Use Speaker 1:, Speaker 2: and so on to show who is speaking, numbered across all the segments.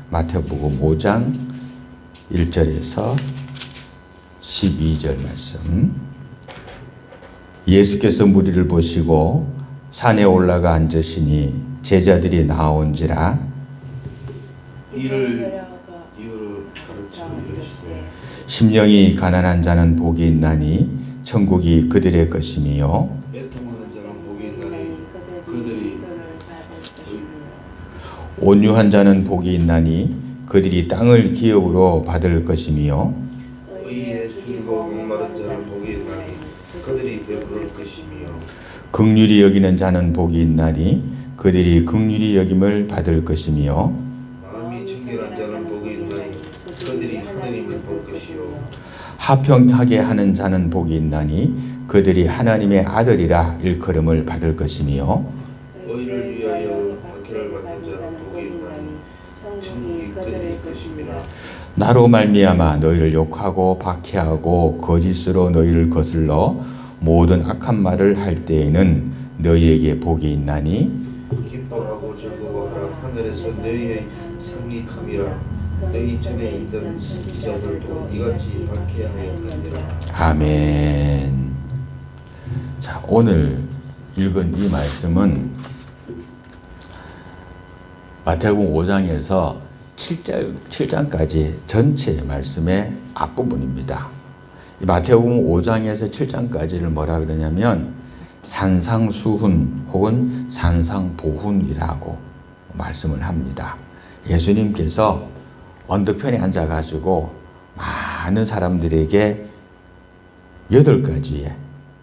Speaker 1: 마태복음 5장 1절에서 12절 말씀. 예수께서 무리를 보시고 산에 올라가 앉으시니 제자들이 나온지라
Speaker 2: 이유를 가르쳐 이르시되
Speaker 1: 심령이 가난한 자는 복이 있나니 천국이 그들의 것이며
Speaker 2: 애통하는 자는 복이 있나니 그들이
Speaker 1: 온유한 자는 복이 있나니 그들이 땅을 기업으로 받을 것이며
Speaker 2: 의에 줄이고 목마른 자는 복이 있나니 그들이 배부를 것이며
Speaker 1: 긍휼히 여기는 자는 복이 있나니 그들이 긍휼히 여김을 받을 것이며
Speaker 2: 마음이 청결한 자는 복이 있나니 그들이 하나님을 볼 것이요
Speaker 1: 화평하게 하는 자는 복이 있나니 그들이 하나님의 아들이라 일컬음을 받을 것이며
Speaker 2: 의를 위하여 박해를 받는 자는 복이 있나니 천국이 그들의 것입니다.
Speaker 1: 나로 말미암아 너희를 욕하고 박해하고 거짓으로 너희를 거슬러 모든 악한 말을 할 때에는 너희에게 복이 있나니
Speaker 2: 기뻐하고 즐거워하라. 하늘에서 너희의 상이 큼이라. 너희 전에 있던 선지자들도 이같이 박해하였느니라.
Speaker 1: 아멘. 자, 오늘 읽은 이 말씀은 마태복음 5장에서 7장까지 전체 말씀의 앞부분입니다. 이 마태복음 5장에서 7장까지를 뭐라 그러냐면 산상수훈 혹은 산상보훈이라고 말씀을 합니다. 예수님께서 언덕편에 앉아가지고 많은 사람들에게 8가지의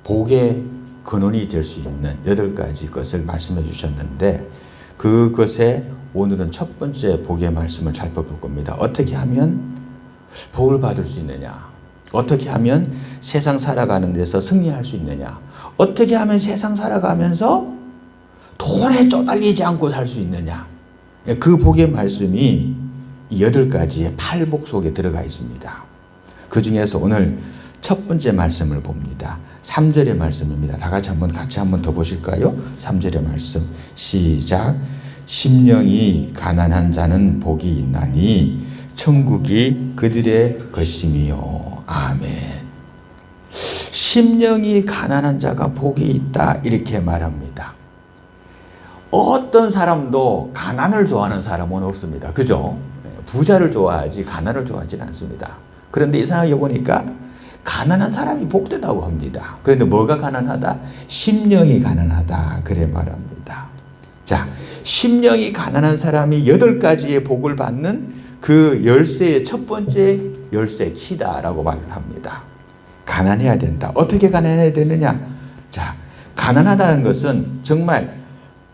Speaker 1: 복의 근원이 될 수 있는 8가지 것을 말씀해 주셨는데 그것에 오늘은 첫 번째 복의 말씀을 살펴볼 겁니다. 어떻게 하면 복을 받을 수 있느냐? 어떻게 하면 세상 살아가는 데서 승리할 수 있느냐? 어떻게 하면 세상 살아가면서 돈에 쪼달리지 않고 살 수 있느냐? 그 복의 말씀이 이 8가지의 팔복 속에 들어가 있습니다. 그 중에서 오늘 첫 번째 말씀을 봅니다. 3절의 말씀입니다. 다 같이 한번 더 보실까요? 3절의 말씀 시작. 심령이 가난한 자는 복이 있나니 천국이 그들의 것이며. 아멘. 심령이 가난한 자가 복이 있다 이렇게 말합니다. 어떤 사람도 가난을 좋아하는 사람은 없습니다. 그죠? 부자를 좋아하지 가난을 좋아하지는 않습니다. 그런데 이상하게 보니까 가난한 사람이 복되다고 합니다. 그런데 뭐가 가난하다? 심령이 가난하다 그래 말합니다. 자, 심령이 가난한 사람이 8가지의 복을 받는 그 열쇠의 첫 번째 열쇠 키다라고 말을 합니다. 가난해야 된다. 어떻게 가난해야 되느냐? 자, 가난하다는 것은 정말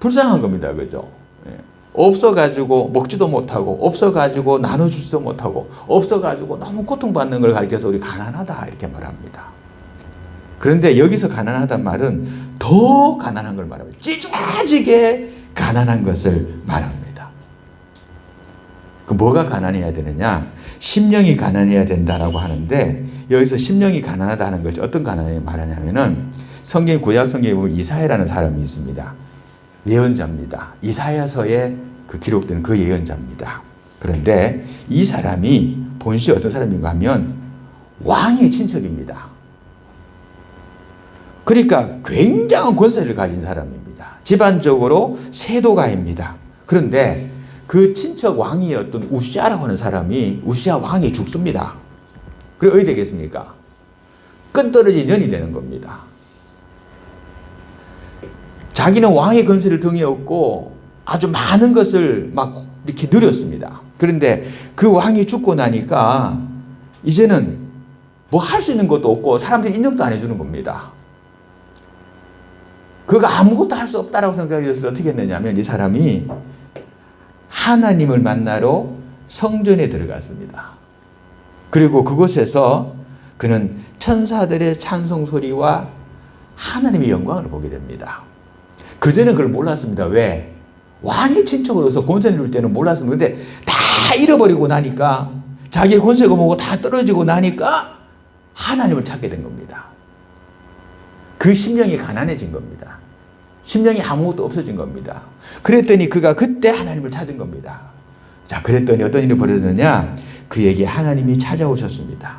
Speaker 1: 불쌍한 겁니다. 그죠? 없어가지고 먹지도 못하고 없어가지고 나눠주지도 못하고 없어가지고 너무 고통받는 걸 가리켜서 우리 가난하다 이렇게 말합니다. 그런데 여기서 가난하다는 말은 더 가난한 걸 말합니다. 찢어지게 가난한 것을 말합니다. 그 뭐가 가난해야 되느냐? 심령이 가난해야 된다라고 하는데 여기서 심령이 가난하다는 것이 어떤 가난을 말하냐면은 성경 구약 성경에 보면 이사야라는 사람이 있습니다. 예언자입니다. 이사야서에 기록되는 그 예언자입니다. 그런데 이 사람이 본시 어떤 사람인가 하면 왕의 친척입니다. 그러니까 굉장한 권세를 가진 사람입니다. 집안적으로 세도가입니다. 그런데 그 친척 왕이었던 우시아라고 하는 사람이 우시아 왕이 죽습니다. 그래 어디 되겠습니까? 끈떨어진 년이 되는 겁니다. 자기는 왕의 권세를 등에 업고 아주 많은 것을 막 이렇게 누렸습니다. 그런데 그 왕이 죽고 나니까 이제는 뭐 할 수 있는 것도 없고 사람들이 인정도 안 해주는 겁니다. 그가 아무것도 할 수 없다라고 생각해서 어떻게 했느냐면 이 사람이 하나님을 만나러 성전에 들어갔습니다. 그리고 그곳에서 그는 천사들의 찬송 소리와 하나님의 영광을 보게 됩니다. 그전에는 그걸 몰랐습니다. 왜? 왕의 친척으로서 권세 누릴 때는 몰랐습니다. 근데 다 잃어버리고 나니까 자기의 권세가 뭐고 다 떨어지고 나니까 하나님을 찾게 된 겁니다. 그 심령이 가난해진 겁니다. 심령이 아무것도 없어진 겁니다. 그랬더니 그가 그때 하나님을 찾은 겁니다. 자, 그랬더니 어떤 일이 벌어졌느냐? 그에게 하나님이 찾아오셨습니다.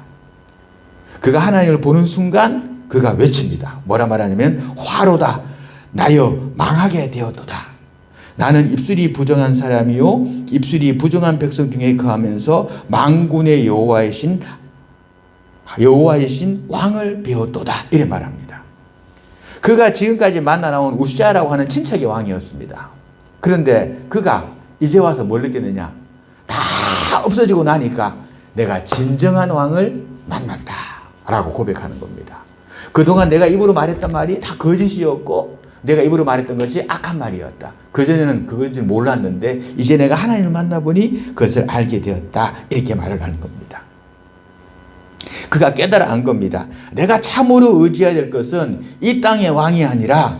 Speaker 1: 그가 하나님을 보는 순간 그가 외칩니다. 뭐라 말하냐면 화로다. 나여 망하게 되었도다. 나는 입술이 부정한 사람이요 입술이 부정한 백성 중에 거하면서 만군의 여호와이신 왕을 배웠도다. 이래 말합니다. 그가 지금까지 만나나온 우시아라고 하는 친척의 왕이었습니다. 그런데 그가 이제 와서 뭘 느꼈느냐? 다 없어지고 나니까 내가 진정한 왕을 만났다 라고 고백하는 겁니다. 그동안 내가 입으로 말했던 말이 다 거짓이었고 내가 입으로 말했던 것이 악한 말이었다. 그전에는 그것을 몰랐는데 이제 내가 하나님을 만나보니 그것을 알게 되었다. 이렇게 말을 하는 겁니다. 그가 깨달아 안 겁니다. 내가 참으로 의지해야 될 것은 이 땅의 왕이 아니라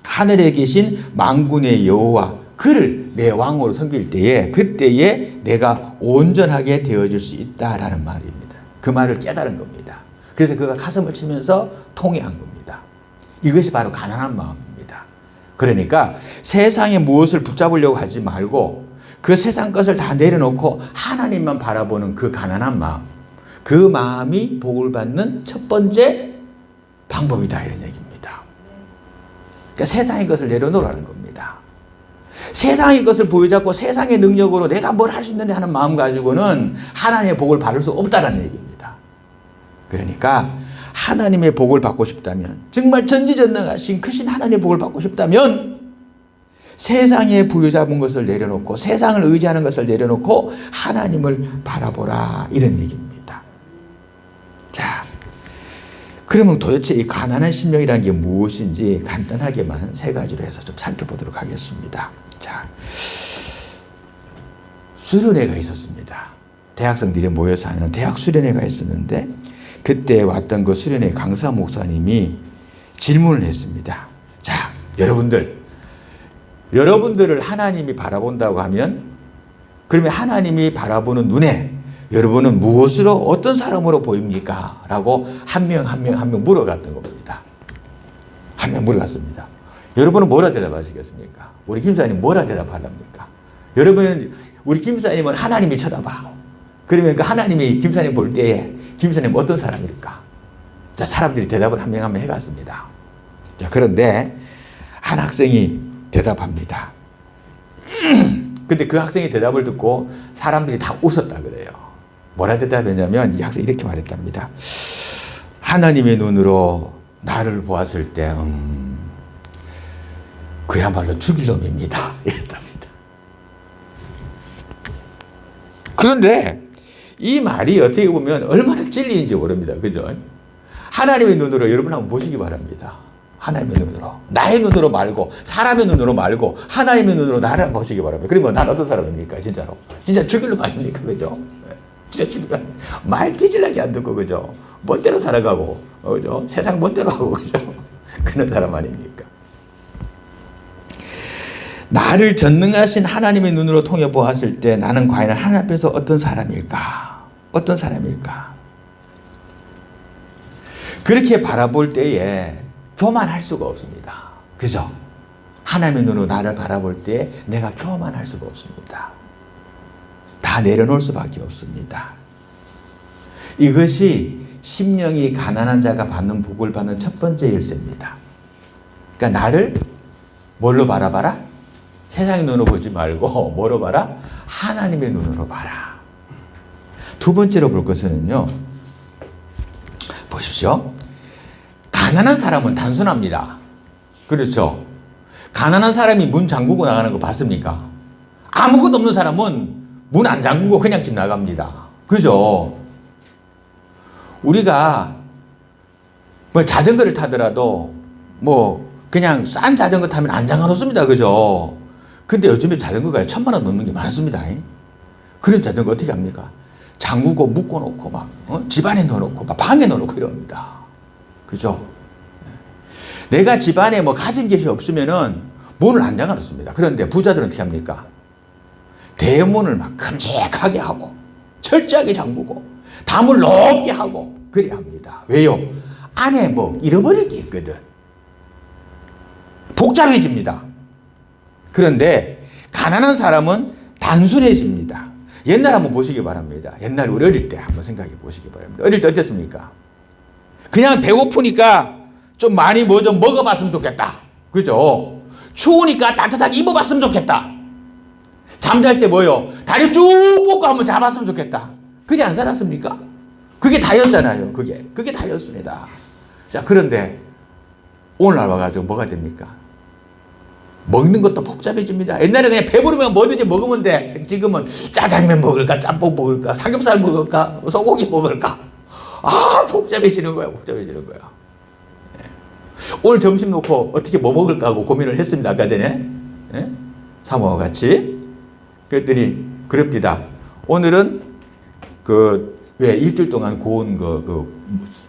Speaker 1: 하늘에 계신 만군의 여호와 그를 내 왕으로 섬길 때에 그때에 내가 온전하게 되어질 수 있다라는 말입니다. 그 말을 깨달은 겁니다. 그래서 그가 가슴을 치면서 통회한 겁니다. 이것이 바로 가난한 마음입니다. 그러니까 세상에 무엇을 붙잡으려고 하지 말고 그 세상 것을 다 내려놓고 하나님만 바라보는 그 가난한 마음, 그 마음이 복을 받는 첫 번째 방법이다 이런 얘기입니다. 그러니까 세상의 것을 내려놓으라는 겁니다. 세상의 것을 보여잡고 세상의 능력으로 내가 뭘 할 수 있는데 하는 마음 가지고는 하나님의 복을 받을 수 없다는 얘기입니다. 그러니까 하나님의 복을 받고 싶다면 정말 전지전능하신 크신 하나님의 복을 받고 싶다면 세상에 부여잡은 것을 내려놓고 세상을 의지하는 것을 내려놓고 하나님을 바라보라 이런 얘기입니다. 자, 그러면 도대체 이 가난한 심령이라는 게 무엇인지 간단하게만 세 가지로 해서 좀 살펴보도록 하겠습니다. 자, 수련회가 있었습니다. 대학생들이 모여서 하는 대학 수련회가 있었는데 그때 왔던 그 수련회 강사 목사님이 질문을 했습니다. 자, 여러분들을 하나님이 바라본다고 하면 그러면 하나님이 바라보는 눈에 여러분은 무엇으로 어떤 사람으로 보입니까? 라고 한 명 물어갔던 겁니다. 한 명 물어갔습니다. 여러분은 뭐라 대답하시겠습니까? 우리 김사님 뭐라 대답하랍니까? 여러분 우리 김사님은 하나님이 쳐다봐. 그러면 그 하나님이 김사님 볼 때에 김사님 어떤 사람일까? 자, 사람들이 대답을 한 명 해갔습니다. 자, 그런데 한 학생이 대답합니다. 근데 그 학생이 대답을 듣고 사람들이 다 웃었다 그래요. 뭐라 대답했냐면 이 학생이 이렇게 말했답니다. 하나님의 눈으로 나를 보았을 때 그야말로 죽일 놈입니다. 이랬답니다. 그런데 이 말이 어떻게 보면 얼마나 진리인지 모릅니다. 그죠? 하나님의 눈으로 여러분 한번 보시기 바랍니다. 하나님의 눈으로. 나의 눈으로 말고 사람의 눈으로 말고 하나님의 눈으로 나를 한번 보시기 바랍니다. 그러면 난 어떤 사람입니까? 진짜로. 진짜 죽일 놈 아닙니까? 그죠? 진짜 죽일 놈. 말 뒤질라게 안 듣고 그죠? 멋대로 살아가고 그죠? 세상 멋대로 하고 그죠? 그런 사람 아닙니까? 나를 전능하신 하나님의 눈으로 통해 보았을 때 나는 과연 하나님 앞에서 어떤 사람일까? 어떤 사람일까? 그렇게 바라볼 때에 교만할 수가 없습니다. 그죠? 하나님의 눈으로 나를 바라볼 때 내가 교만할 수가 없습니다. 다 내려놓을 수밖에 없습니다. 이것이 심령이 가난한 자가 받는 복을 받는 첫 번째 일세입니다. 그러니까 나를 뭘로 바라봐라? 세상의 눈으로 보지 말고 뭐로 봐라? 하나님의 눈으로 봐라. 두 번째로 볼 것은요. 보십시오. 가난한 사람은 단순합니다. 그렇죠? 가난한 사람이 문 잠그고 나가는 거 봤습니까? 아무것도 없는 사람은 문 안 잠그고 그냥 집 나갑니다. 그죠? 우리가 뭐 자전거를 타더라도 뭐 그냥 싼 자전거 타면 안 잠가놓습니다. 그죠? 근데 요즘에 자전거가 1,000만 원 넘는 게 많습니다. 그런 자전거 어떻게 합니까? 잠그고 묶어놓고 막 집안에 넣어놓고 막 방에 넣어놓고 이럽니다. 그죠? 내가 집안에 뭐 가진 것이 없으면은 문을 안 잠가놓습니다. 그런데 부자들은 어떻게 합니까? 대문을 막 큼직하게 하고 철저하게 잠그고 담을 높게 하고 그래야 합니다. 왜요? 안에 뭐 잃어버릴 게 있거든. 복잡해집니다. 그런데 가난한 사람은 단순해집니다. 옛날 한번 보시기 바랍니다. 옛날 우리 어릴 때 한번 생각해 보시기 바랍니다. 어릴 때 어땠습니까? 그냥 배고프니까 좀 많이 뭐 좀 먹어봤으면 좋겠다. 그죠? 추우니까 따뜻하게 입어봤으면 좋겠다. 잠잘 때 뭐요? 다리 쭉 뻗고 한번 잡았으면 좋겠다. 그게 안 살았습니까? 그게 다였잖아요. 그게 다였습니다. 자, 그런데 오늘날 와가지고 뭐가 됩니까? 먹는 것도 복잡해집니다. 옛날에 그냥 배부르면 뭐든지 먹으면 돼. 지금은 짜장면 먹을까, 짬뽕 먹을까, 삼겹살 먹을까, 소고기 먹을까. 아, 복잡해지는 거야. 예. 오늘 점심 놓고 어떻게 뭐 먹을까 하고 고민을 했습니다. 아까 전에. 예? 사모와 같이. 그랬더니, 그럽디다. 오늘은 왜 일주일 동안 구운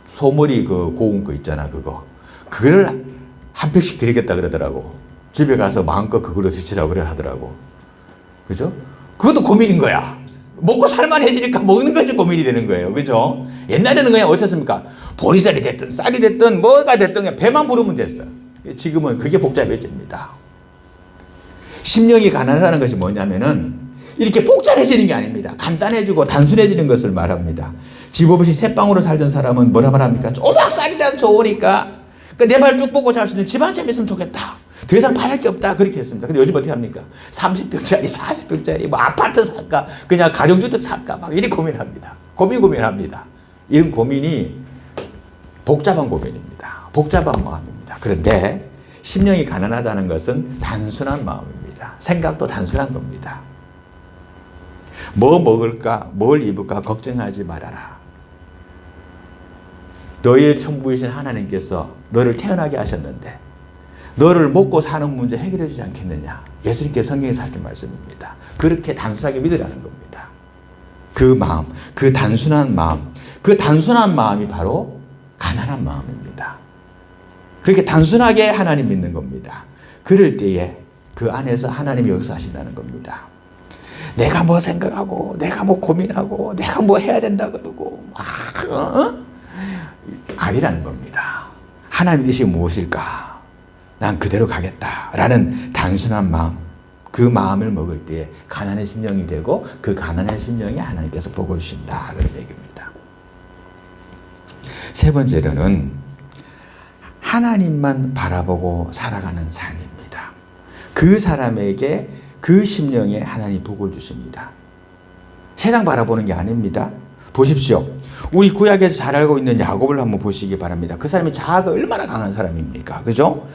Speaker 1: 소머리 고운 거 있잖아, 그거를 한 팩씩 드리겠다 그러더라고. 집에 가서 마음껏 그걸로 드시라고 그래 하더라고. 그죠? 그것도 고민인 거야. 먹고 살만해지니까 먹는 것이 고민이 되는 거예요. 그죠? 옛날에는 그냥 어땠습니까? 보리쌀이 됐든 쌀이 됐든 뭐가 됐든 그냥 배만 부르면 됐어. 지금은 그게 복잡해집니다. 심령이 가난하다는 것이 뭐냐면은 이렇게 복잡해지는 게 아닙니다. 간단해지고 단순해지는 것을 말합니다. 집 없이 새방으로 살던 사람은 뭐라 말합니까? 조막살이라도 좋으니까 내 발 쭉 뻗고 잘 수 있는 집 한 채 있으면 좋겠다. 더 이상 바랄 게 없다. 그렇게 했습니다. 근데 요즘 어떻게 합니까? 30평짜리, 40평짜리, 뭐 아파트 살까? 그냥 가정주택 살까? 막 이렇게 고민합니다. 고민합니다. 이런 고민이 복잡한 고민입니다. 복잡한 마음입니다. 그런데 심령이 가난하다는 것은 단순한 마음입니다. 생각도 단순한 겁니다. 뭐 먹을까, 뭘 입을까 걱정하지 말아라. 너희의 천부이신 하나님께서 너를 태어나게 하셨는데 너를 먹고 사는 문제 해결해 주지 않겠느냐. 예수님께서 성경에서 하신 말씀입니다. 그렇게 단순하게 믿으라는 겁니다. 그 마음, 그 단순한 마음이 바로 가난한 마음입니다. 그렇게 단순하게 하나님 믿는 겁니다. 그럴 때에 그 안에서 하나님이 역사하신다는 겁니다. 내가 뭐 생각하고, 내가 뭐 고민하고, 내가 뭐 해야 된다 그러고, 아니라는 겁니다. 하나님의 뜻이 무엇일까? 난 그대로 가겠다라는 단순한 마음, 그 마음을 먹을 때에 가난의 심령이 되고 그 가난의 심령이 하나님께서 복을 주신다 그런 얘기입니다. 세 번째로는 하나님만 바라보고 살아가는 삶입니다. 그 사람에게 그 심령에 하나님 복을 주십니다. 세상 바라보는 게 아닙니다. 보십시오. 우리 구약에서 잘 알고 있는 야곱을 한번 보시기 바랍니다. 그 사람이 자아가 얼마나 강한 사람입니까? 그죠?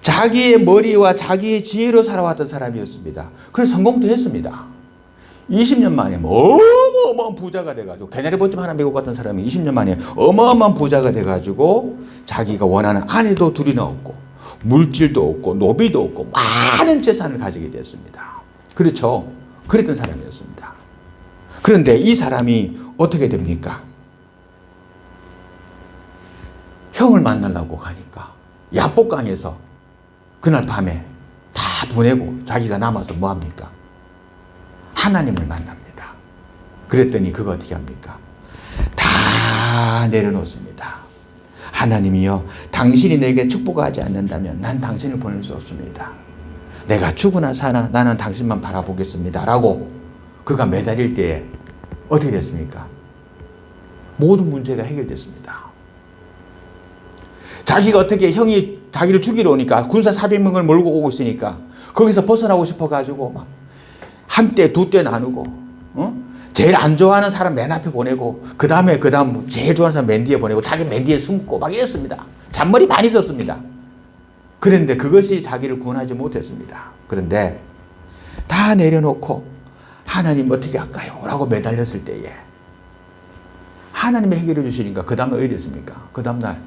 Speaker 1: 자기의 머리와 자기의 지혜로 살아왔던 사람이었습니다. 그래서 성공도 했습니다. 20년 만에 어마어마한 부자가 돼가지고 개나리 보점 하나 메고 갔던 사람이 20년 만에 어마어마한 부자가 돼가지고 자기가 원하는 아내도 둘이나 없고 물질도 없고 노비도 없고 많은 재산을 가지게 됐습니다. 그렇죠? 그랬던 사람이었습니다. 그런데 이 사람이 어떻게 됩니까? 형을 만나려고 가니까 야복강에서 그날 밤에 다 보내고 자기가 남아서 뭐합니까? 하나님을 만납니다. 그랬더니 그거 어떻게 합니까? 다 내려놓습니다. 하나님이여, 당신이 내게 축복하지 않는다면 난 당신을 보낼 수 없습니다. 내가 죽으나 사나 나는 당신만 바라보겠습니다. 라고 그가 매달릴 때에 어떻게 됐습니까? 모든 문제가 해결됐습니다. 자기가 어떻게 형이 자기를 죽이러 오니까 군사 400명을 몰고 오고 있으니까 거기서 벗어나고 싶어가지고 막 한때 두 때 나누고 제일 안 좋아하는 사람 맨 앞에 보내고 그 다음 제일 좋아하는 사람 맨 뒤에 보내고 자기 맨 뒤에 숨고 막 이랬습니다. 잔머리 많이 썼습니다. 그런데 그것이 자기를 구원하지 못했습니다. 그런데 다 내려놓고 하나님 어떻게 할까요? 라고 매달렸을 때에 하나님이 해결해 주시니까 그 다음날 어디 됐습니까? 그 다음날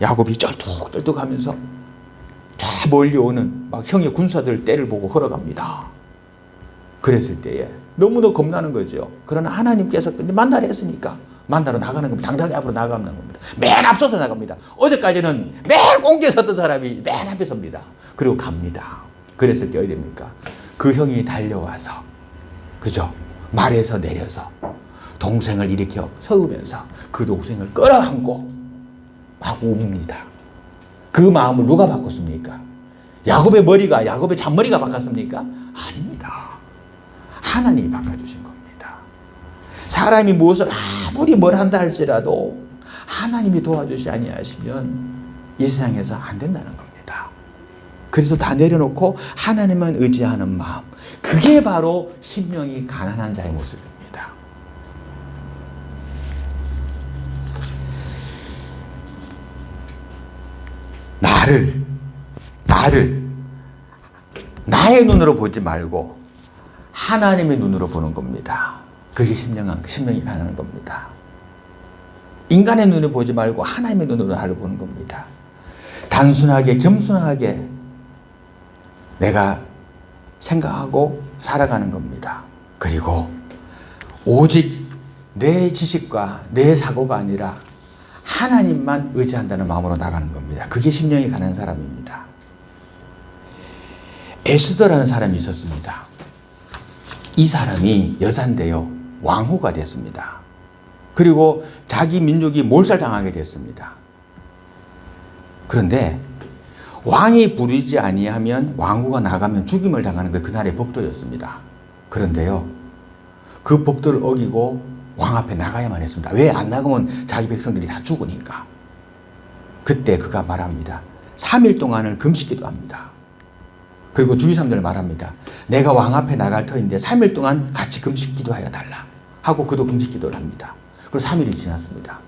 Speaker 1: 야곱이 쩔뚝쩔뚝하면서 저 멀리 오는 막 형의 군사들 때를 보고 걸어갑니다. 그랬을 때에 너무도 겁나는 거죠. 그러나 하나님께서 만나려 했으니까 만나러 나가는 겁니다. 당당히 앞으로 나가는 겁니다. 맨 앞서서 나갑니다. 어제까지는 맨 공중에 섰던 사람이 맨 앞에 섭니다. 그리고 갑니다. 그랬을 때 어디 됩니까? 그 형이 달려와서 그죠? 말에서 내려서 동생을 일으켜 세우면서 그 동생을 끌어안고 막 웁니다. 그 마음을 누가 바꿨습니까? 야곱의 잔머리가 바꿨습니까? 아닙니다. 하나님이 바꿔주신 겁니다. 사람이 무엇을 아무리 뭘 한다 할지라도 하나님이 도와주시 아니하시면 이 세상에서 안 된다는 겁니다. 그래서 다 내려놓고 하나님만 의지하는 마음, 그게 바로 심령이 가난한 자의 모습입니다. 나의 눈으로 보지 말고 하나님의 눈으로 보는 겁니다. 그게 심령이 가난한 겁니다. 인간의 눈으로 보지 말고 하나님의 눈으로 나를 보는 겁니다. 단순하게 겸손하게 내가 생각하고 살아가는 겁니다. 그리고 오직 내 지식과 내 사고가 아니라 하나님만 의지한다는 마음으로 나가는 겁니다. 그게 심령이 가난한 사람입니다. 에스더라는 사람이 있었습니다. 이 사람이 여자인데요, 왕후가 됐습니다. 그리고 자기 민족이 몰살당하게 됐습니다. 그런데 왕이 부르지 아니하면 왕후가 나가면 죽임을 당하는 게 그날의 법도였습니다. 그런데요, 그 법도를 어기고 왕 앞에 나가야만 했습니다. 왜 안 나가면 자기 백성들이 다 죽으니까. 그때 그가 말합니다. 3일 동안을 금식기도 합니다. 그리고 주위 사람들 말합니다. 내가 왕 앞에 나갈 터인데 3일 동안 같이 금식기도 하여 달라 하고 그도 금식기도를 합니다. 그리고 3일이 지났습니다.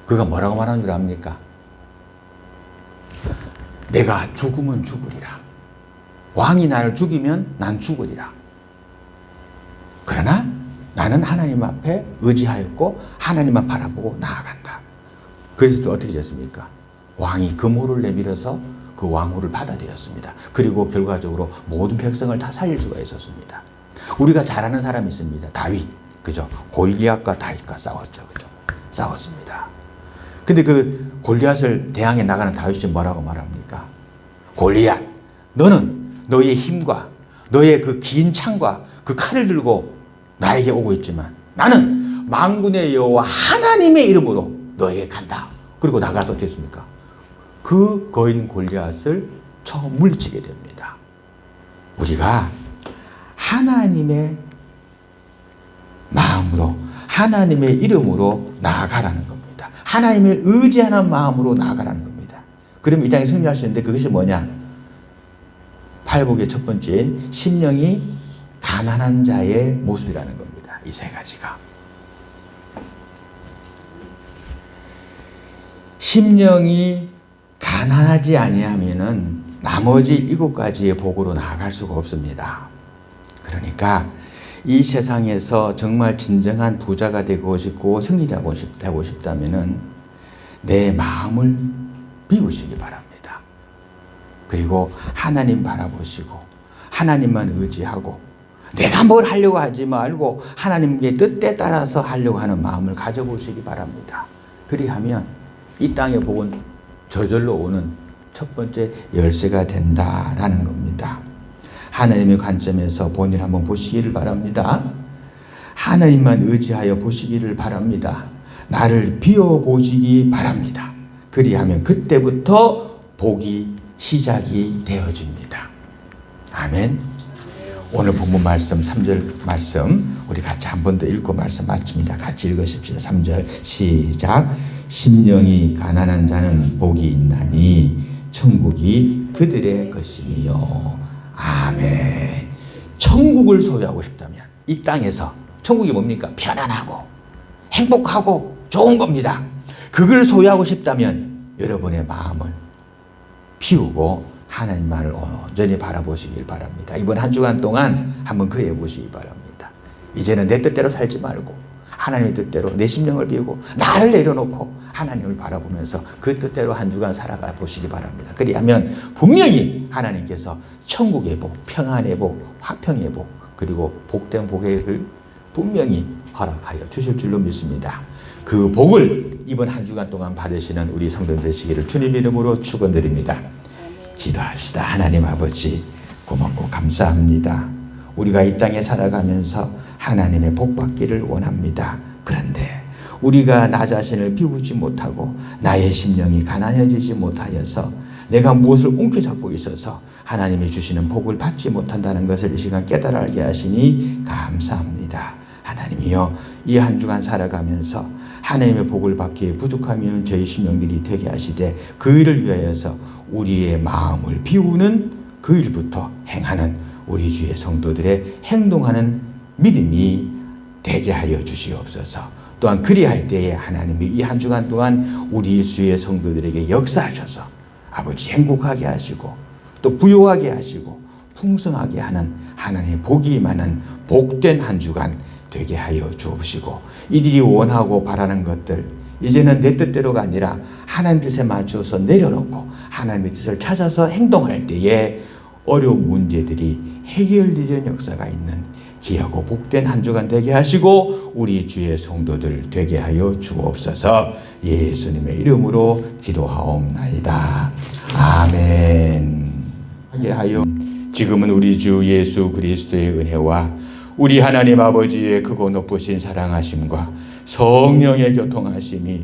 Speaker 1: 그가 뭐라고 말하는 줄 압니까? 내가 죽으면 죽으리라. 왕이 나를 죽이면 난 죽으리라. 그러나 나는 하나님 앞에 의지하였고 하나님만 바라보고 나아간다. 그래서 어떻게 됐습니까? 왕이 금호를 내밀어서 그 왕후를 받아들였습니다. 그리고 결과적으로 모든 백성을 다 살릴 수가 있었습니다. 우리가 잘 아는 사람이 있습니다. 다윗, 그죠? 골리앗과 다윗과 싸웠죠, 그죠? 싸웠습니다. 근데 그 골리앗을 대항해 나가는 다윗이 뭐라고 말합니까? 골리앗, 너는 너의 힘과 너의 그 긴 창과 그 칼을 들고 나에게 오고 있지만 나는 만군의 여호와 하나님의 이름으로 너에게 간다. 그리고 나가서 어떻게 했습니까? 그 거인 골리앗을 처음 물리치게 됩니다. 우리가 하나님의 마음으로 하나님의 이름으로 나아가라는 겁니다. 하나님을 의지하는 마음으로 나아가라는 겁니다. 그러면 이 땅에 승리할 수 있는데 그것이 뭐냐? 팔복의 첫 번째인 심령이 가난한 자의 모습이라는 겁니다. 이 세 가지가. 심령이 가난하지 아니하면은 나머지 7가지의 복으로 나아갈 수가 없습니다. 그러니까 이 세상에서 정말 진정한 부자가 되고 싶고 승리자가 되고 싶다면은 내 마음을 비우시기 바랍니다. 그리고 하나님 바라보시고 하나님만 의지하고 내가 뭘 하려고 하지 말고 하나님의 뜻에 따라서 하려고 하는 마음을 가져보시기 바랍니다. 그리하면 이 땅의 복은 저절로 오는 첫 번째 열쇠가 된다라는 겁니다. 하나님의 관점에서 본인 한번 보시기를 바랍니다. 하나님만 의지하여 보시기를 바랍니다. 나를 비워보시기 바랍니다. 그리하면 그때부터 복이 시작이 되어집니다. 아멘. 오늘 본문 말씀 3절 말씀 우리 같이 한 번 더 읽고 말씀 마칩니다. 같이 읽으십시다. 3절 시작. 심령이 가난한 자는 복이 있나니 천국이 그들의 것이니요. 아멘. 천국을 소유하고 싶다면 이 땅에서 천국이 뭡니까? 편안하고 행복하고 좋은 겁니다. 그걸 소유하고 싶다면 여러분의 마음을 비우고 하나님만을 온전히 바라보시길 바랍니다. 이번 한 주간 동안 한번 그래 보시기 바랍니다. 이제는 내 뜻대로 살지 말고 하나님의 뜻대로 내 심령을 비우고 나를 내려놓고 하나님을 바라보면서 그 뜻대로 한 주간 살아가 보시기 바랍니다. 그리하면 분명히 하나님께서 천국의 복, 평안의 복, 화평의 복, 그리고 복된 복을 분명히 허락하여 주실 줄로 믿습니다. 그 복을 이번 한 주간 동안 받으시는 우리 성도 되시기를 주님 이름으로 축원드립니다. 기도합시다. 하나님 아버지 고맙고 감사합니다. 우리가 이 땅에 살아가면서 하나님의 복 받기를 원합니다. 그런데 우리가 나 자신을 비우지 못하고 나의 심령이 가난해지지 못하여서 내가 무엇을 움켜잡고 있어서 하나님이 주시는 복을 받지 못한다는 것을 이 시간 깨달아 알게 하시니 감사합니다. 하나님이여, 이 한 주간 살아가면서 하나님의 복을 받기에 부족하면 저희 심령들이 되게 하시되 그 일을 위하여서 우리의 마음을 비우는 그 일부터 행하는 우리 주의 성도들의 행동하는 믿음이 되게 하여 주시옵소서. 또한 그리할 때에 하나님이 이 한 주간 동안 우리 주의 성도들에게 역사하셔서 아버지 행복하게 하시고 또 부요하게 하시고 풍성하게 하는 하나님의 복이 많은 복된 한 주간 되게 하여 주옵시고, 이들이 원하고 바라는 것들 이제는 내 뜻대로가 아니라 하나님 뜻에 맞춰서 내려놓고 하나님의 뜻을 찾아서 행동할 때에 어려운 문제들이 해결되는 역사가 있는 귀하고 복된 한 주간 되게 하시고 우리 주의 성도들 되게 하여 주옵소서. 예수님의 이름으로 기도하옵나이다. 아멘. 하게 하여 지금은 우리 주 예수 그리스도의 은혜와 우리 하나님 아버지의 크고 높으신 사랑하심과 성령의 교통하심이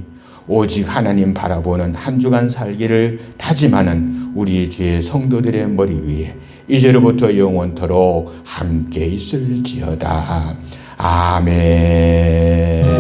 Speaker 1: 오직 하나님 바라보는 한 주간 살기를 다짐하는 우리 주의 성도들의 머리 위에 이제로부터 영원토록 함께 있을지어다. 아멘.